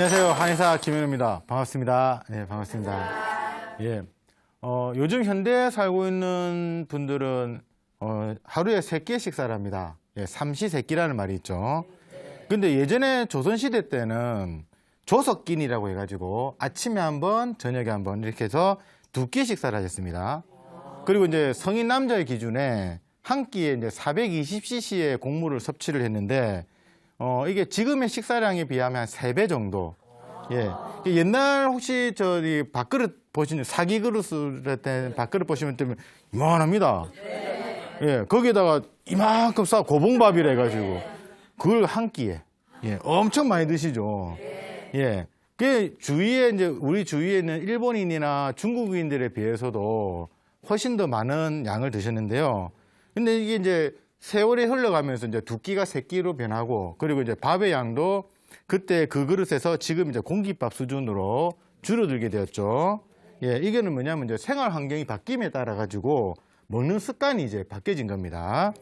안녕하세요. 한의사 김현우입니다. 반갑습니다. 네, 반갑습니다. 예. 요즘 현대에 살고 있는 분들은 하루에 3끼 식사를 합니다. 예, 삼시세끼라는 말이 있죠. 근데 예전에 조선시대 때는 조석끼니라고 해가지고 아침에 한 번, 저녁에 한 번 이렇게 해서 2끼 식사를 하셨습니다. 그리고 이제 성인 남자의 기준에 한 끼에 이제 420cc의 곡물을 섭취를 했는데 이게 지금의 식사량에 비하면 한 3배 정도. 예. 옛날 혹시 저기 밥그릇 보시는 사기 그릇을 때 밥그릇 보시면 좀 이만합니다. 예. 거기에다가 이만큼 싸 고봉밥이라 해가지고 그걸 한 끼에 예. 엄청 많이 드시죠. 예. 그 주위에 이제 우리 주위에 있는 일본인이나 중국인들에 비해서도 훨씬 더 많은 양을 드셨는데요. 근데 이게 이제 세월이 흘러가면서 이제 2끼가 3끼로 변하고, 그리고 이제 밥의 양도 그때 그 그릇에서 지금 이제 공깃밥 수준으로 줄어들게 되었죠. 예, 이거는 뭐냐면 이제 생활 환경이 바뀜에 따라 가지고 먹는 습관이 이제 바뀌어진 겁니다.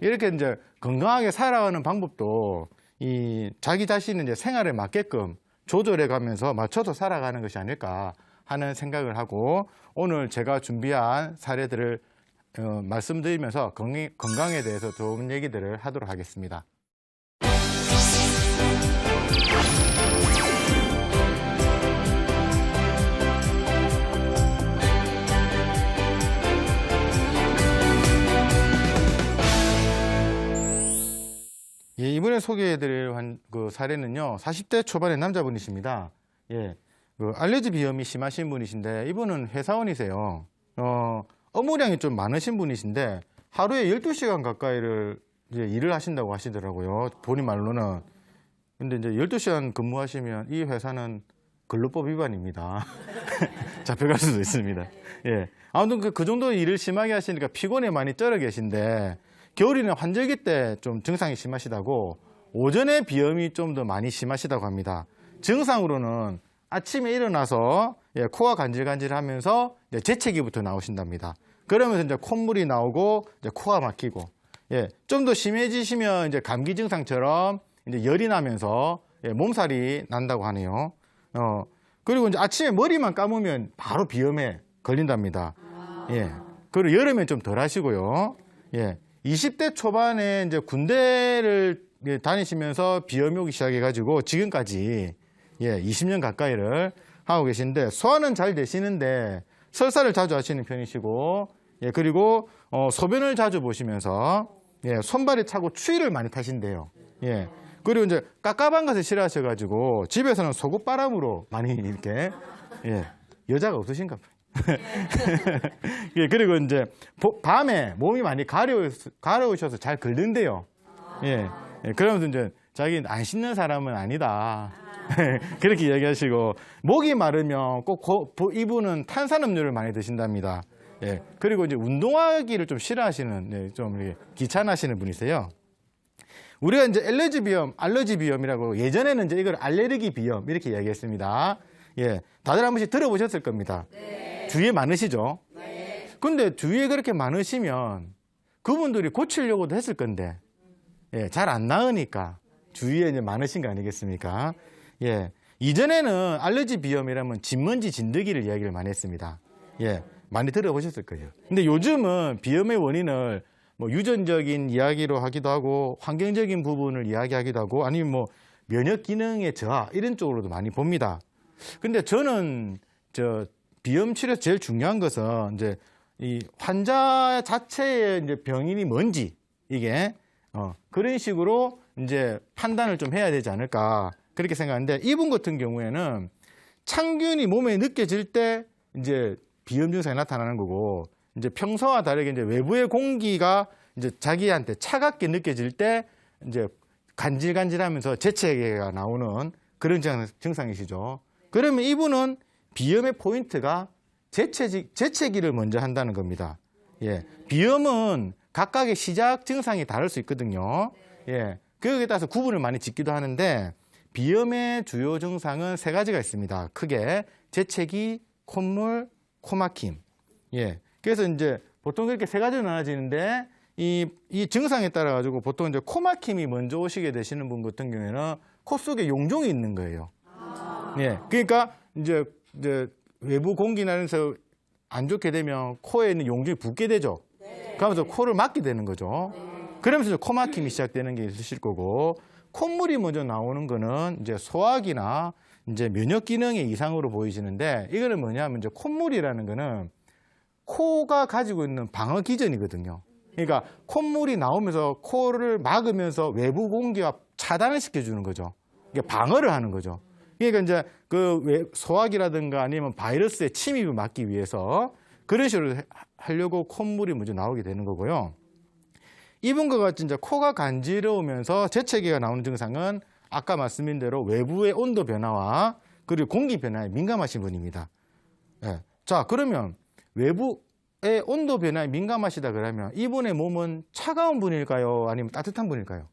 이렇게 이제 건강하게 살아가는 방법도 이 자기 자신의 이제 생활에 맞게끔 조절해 가면서 맞춰서 살아가는 것이 아닐까 하는 생각을 하고, 오늘 제가 준비한 사례들을 말씀드리면서 건강에 대해서 좋은 얘기들을 하도록 하겠습니다. 예, 이번에 소개해드릴 그 사례는요, 40대 초반의 남자분이십니다. 예, 그 알레르기 비염이 심하신 분이신데, 이분은 회사원이세요. 업무량이 좀 많으신 분이신데 하루에 12시간 가까이를 이제 일을 하신다고 하시더라고요. 본인 말로는. 근데 이제 12시간 근무하시면 이 회사는 근로법 위반입니다. 잡혀갈 수도 있습니다. 예. 아무튼 그 정도 일을 심하게 하시니까 피곤에 많이 쩔어 계신데, 겨울이나 환절기 때 좀 증상이 심하시다고, 오전에 비염이 좀 더 많이 심하시다고 합니다. 증상으로는 아침에 일어나서 예, 코가 간질간질하면서 재채기부터 나오신답니다. 그러면서 이제 콧물이 나오고 이제 코가 막히고, 예, 좀 더 심해지시면 이제 감기 증상처럼 이제 열이 나면서 예, 몸살이 난다고 하네요. 그리고 이제 아침에 머리만 감으면 바로 비염에 걸린답니다. 예, 그리고 여름엔 좀 덜 하시고요. 예, 20대 초반에 이제 군대를 예, 다니시면서 비염이 오기 시작해가지고 지금까지 예, 20년 가까이를 하고 계신데, 소화는 잘 되시는데 설사를 자주 하시는 편이시고, 예, 그리고 소변을 자주 보시면서 예, 손발이 차고 추위를 많이 타신대요. 예, 그리고 이제 깝깝한 것을 싫어하셔가지고 집에서는 속옷바람으로 많이 이렇게 예, 여자가 없으신가 봐요. 예, 그리고 이제 밤에 몸이 많이 가려우셔서 잘 긁는데요. 예, 예, 그러면서 이제 자기는 안 씻는 사람은 아니다. 그렇게 이야기하시고, 목이 마르면 꼭 이분은 탄산음료를 많이 드신답니다. 예, 그리고 이제 운동하기를 좀 싫어하시는, 예, 좀 이렇게 귀찮아하시는 분이세요. 우리가 이제 알러지 비염이라고, 예전에는 이제 이걸 알레르기 비염 이렇게 이야기했습니다. 예, 다들 한 번씩 들어보셨을 겁니다. 네. 주위에 많으시죠? 네. 근데 주위에 그렇게 많으시면 그분들이 고치려고도 했을 건데, 예, 잘 안 나으니까 주위에 이제 많으신 거 아니겠습니까? 예, 이전에는 알레르기 비염이라면 진먼지, 진드기를 이야기를 많이 했습니다. 예, 많이 들어보셨을 거예요. 근데 요즘은 비염의 원인을 뭐 유전적인 이야기로 하기도 하고, 환경적인 부분을 이야기하기도 하고, 아니면 뭐 면역 기능의 저하 이런 쪽으로도 많이 봅니다. 근데 저는 비염 치료에서 제일 중요한 것은 이제 이 환자 자체의 이제 병인이 뭔지, 이게 그런 식으로 이제 판단을 좀 해야 되지 않을까, 그렇게 생각하는데, 이분 같은 경우에는 창균이 몸에 느껴질 때 이제 비염 증상이 나타나는 거고, 이제 평소와 다르게 이제 외부의 공기가 이제 자기한테 차갑게 느껴질 때 이제 간질간질하면서 재채기가 나오는 그런 증상이시죠. 그러면 이분은 비염의 포인트가 재채기를 먼저 한다는 겁니다. 예, 비염은 각각의 시작 증상이 다를 수 있거든요. 예, 거기에 따라서 구분을 많이 짓기도 하는데, 비염의 주요 증상은 3가지가 있습니다. 크게 재채기, 콧물, 코막힘. 예, 그래서 이제 보통 그렇게 3가지로 나눠지는데, 이 증상에 따라 가지고 보통 이제 코막힘이 먼저 오시게 되시는 분 같은 경우에는 코 속에 용종이 있는 거예요. 예. 그러니까 이제 외부 공기나면서 안 좋게 되면 코에 있는 용종이 붓게 되죠. 그러면서 코를 막게 되는 거죠. 그러면서 코 막힘이 시작되는 게 있으실 거고, 콧물이 먼저 나오는 거는 이제 소화기나 이제 면역 기능의 이상으로 보이시는데, 이거는 뭐냐면 이제 콧물이라는 거는 코가 가지고 있는 방어 기전이거든요. 그러니까 콧물이 나오면서 코를 막으면서 외부 공기와 차단을 시켜주는 거죠. 이게 방어를 하는 거죠. 그러니까 이제 그 소화기라든가 아니면 바이러스의 침입을 막기 위해서 그런 식으로 하려고 콧물이 먼저 나오게 되는 거고요. 이분과 같이 이제 코가 간지러우면서 재채기가 나오는 증상은 아까 말씀드린 대로 외부의 온도 변화와 그리고 공기 변화에 민감하신 분입니다. 예. 자, 그러면 외부의 온도 변화에 민감하시다 그러면 이분의 몸은 차가운 분일까요? 아니면 따뜻한 분일까요?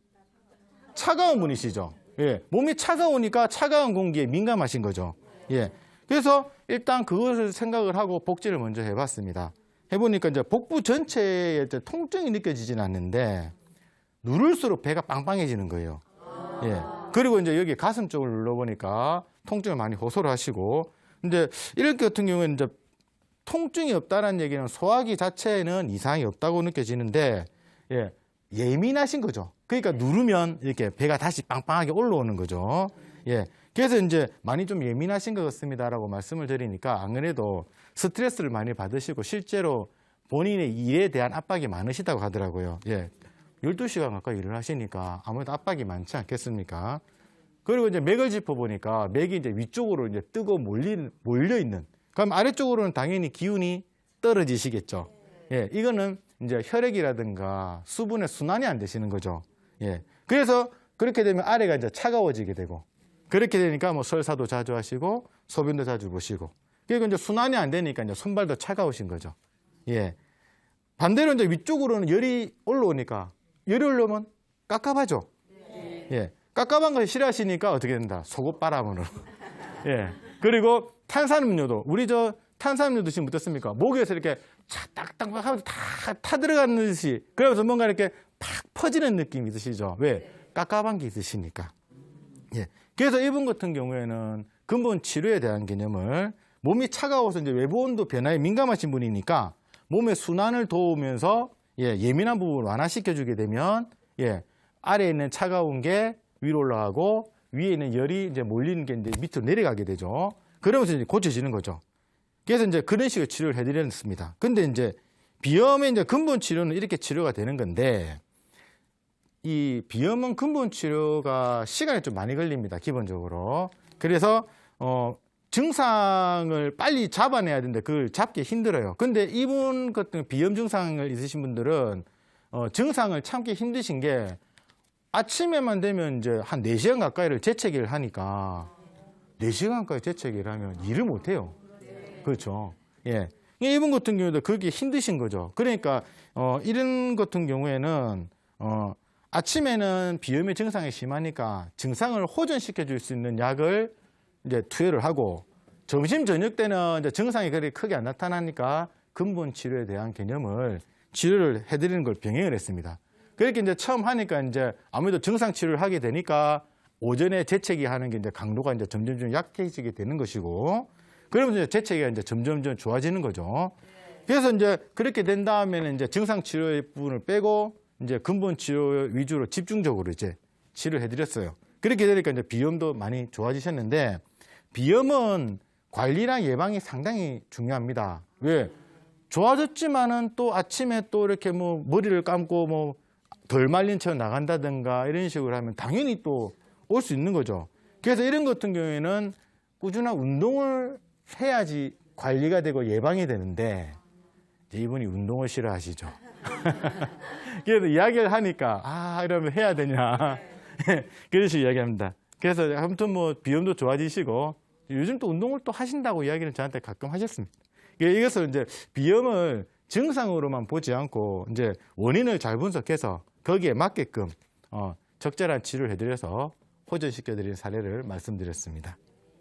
차가운 분이시죠. 예. 몸이 차가우니까 차가운 공기에 민감하신 거죠. 예. 그래서 일단 그것을 생각을 하고 복지를 먼저 해봤습니다. 해보니까 이제 복부 전체에 통증이 느껴지진 않는데 누를수록 배가 빵빵해지는 거예요. 예. 그리고 이제 여기 가슴 쪽을 눌러보니까 통증을 많이 호소를 하시고, 근데 이럴 같은 경우에는 이제 통증이 없다는 얘기는 소화기 자체에는 이상이 없다고 느껴지는데, 예, 예민하신 거죠. 그러니까 누르면 이렇게 배가 다시 빵빵하게 올라오는 거죠. 예. 그래서 이제 많이 좀 예민하신 것 같습니다라고 말씀을 드리니까 안 그래도 스트레스를 많이 받으시고 실제로 본인의 일에 대한 압박이 많으시다고 하더라고요. 예. 12시간 가까이 일을 하시니까 아무래도 압박이 많지 않겠습니까? 그리고 이제 맥을 짚어보니까 맥이 이제 위쪽으로 이제 뜨고 몰려있는. 그럼 아래쪽으로는 당연히 기운이 떨어지시겠죠. 예. 이거는 이제 혈액이라든가 수분의 순환이 안 되시는 거죠. 예. 그래서 그렇게 되면 아래가 이제 차가워지게 되고, 그렇게 되니까 뭐 설사도 자주 하시고 소변도 자주 보시고, 그리고 이제 순환이 안 되니까 이제 손발도 차가우신 거죠. 예. 반대로 이제 위쪽으로는 열이 올라오니까, 열이 올라오면 깝깝하죠. 예. 깝깝한 걸 싫어하시니까 어떻게 된다? 속옷바람으로. 예. 그리고 탄산음료도, 우리 저 탄산음료 드시면 어떻습니까? 목에서 이렇게 딱딱 하면서 다 타들어가는 듯이, 그러면서 뭔가 이렇게 팍 퍼지는 느낌이 드시죠. 왜? 깝깝한 게 있으시니까. 예. 그래서 이분 같은 경우에는 근본 치료에 대한 개념을, 몸이 차가워서 이제 외부 온도 변화에 민감하신 분이니까 몸의 순환을 도우면서 예민한 부분을 완화시켜주게 되면 아래에 있는 차가운 게 위로 올라가고 위에 있는 열이 이제 몰리는 게 이제 밑으로 내려가게 되죠. 그러면서 이제 고쳐지는 거죠. 그래서 이제 그런 식으로 치료를 해드렸습니다. 근데 이제 비염의 이제 근본 치료는 이렇게 치료가 되는 건데, 이 비염은 근본 치료가 시간이 좀 많이 걸립니다. 기본적으로. 그래서 증상을 빨리 잡아내야 되는데 그걸 잡기 힘들어요. 근데 이분 같은 비염 증상을 있으신 분들은 증상을 참기 힘드신 게, 아침에만 되면 이제 한 4시간 가까이를 재채기를 하니까 4시간 가까이 재채기를 하면 일을 못 해요. 그렇죠. 예. 이분 같은 경우도 그게 힘드신 거죠. 그러니까 이런 같은 경우에는 아침에는 비염의 증상이 심하니까 증상을 호전시켜 줄 수 있는 약을 이제 투여를 하고, 점심 저녁 때는 이제 증상이 그렇게 크게 안 나타나니까 근본 치료에 대한 개념을 치료를 해드리는 걸 병행을 했습니다. 그렇게 이제 처음 하니까 이제 아무래도 증상 치료를 하게 되니까 오전에 재채기 하는 게 이제 강도가 이제 점점 약해지게 되는 것이고, 그러면 이제 재채기가 이제 점점 좋아지는 거죠. 그래서 이제 그렇게 된 다음에는 이제 증상 치료의 부분을 빼고 이제 근본 치료 위주로 집중적으로 이제 치료해 드렸어요. 그렇게 되니까 이제 비염도 많이 좋아지셨는데, 비염은 관리랑 예방이 상당히 중요합니다. 왜? 좋아졌지만은 또 아침에 또 이렇게 뭐 머리를 감고 뭐 덜 말린 채로 나간다든가 이런 식으로 하면 당연히 또 올 수 있는 거죠. 그래서 이런 같은 경우에는 꾸준한 운동을 해야지 관리가 되고 예방이 되는데, 이분이 운동을 싫어하시죠. 그래서 이야기를 하니까 이러면 해야 되냐 그런 식으로 이야기합니다. 그래서 아무튼 뭐 비염도 좋아지시고 요즘 또 운동을 또 하신다고 이야기를 저한테 가끔 하셨습니다. 이것을 이제 비염을 증상으로만 보지 않고 이제 원인을 잘 분석해서 거기에 맞게끔 적절한 치료를 해드려서 호전시켜드린 사례를 말씀드렸습니다.